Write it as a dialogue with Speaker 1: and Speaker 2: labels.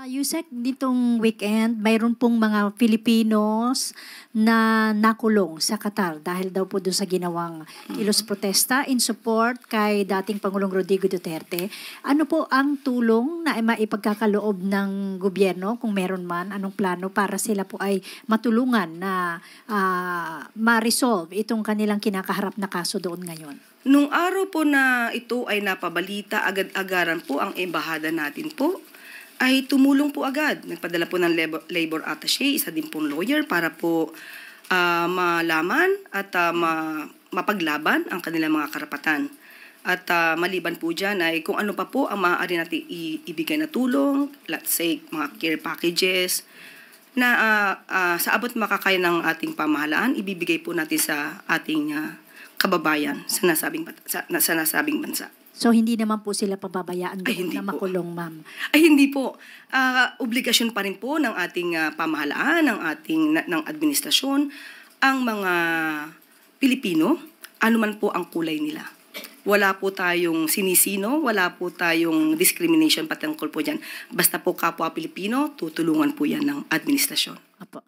Speaker 1: Yusek, nitong weekend, mayroon pong mga Filipinos na nakulong sa Qatar dahil daw po doon sa ginawang kilos protesta in support kay dating Pangulong Rodrigo Duterte. Ano po ang tulong na maipagkakaloob ng gobyerno, kung meron man, anong plano para sila po ay matulungan na ma-resolve itong kanilang kinakaharap na kaso doon ngayon?
Speaker 2: Nung araw po na ito ay napabalita, agad-agaran po ang embahada natin po ay tumulong po agad. Nagpadala po ng labor attaché, isa din pong lawyer para po malaman at mapaglaban ang kanilang mga karapatan. At maliban po dyan ay kung ano pa po ang maaari natin ibigay na tulong, let's say mga care packages, na sa abot makakaya ng ating pamahalaan, ibibigay po natin sa ating kababayan sa nasabing bansa.
Speaker 1: So hindi naman po sila pababayaan doon na
Speaker 2: po
Speaker 1: makulong, ma'am?
Speaker 2: Ay hindi po. Obligasyon pa rin po ng ating pamahalaan, ng administrasyon, ang mga Pilipino, anuman po ang kulay nila. Wala po tayong sinisino, wala po tayong discrimination patungkol po dyan. Basta po kapwa Pilipino, tutulungan po yan ng administrasyon.
Speaker 1: Apo.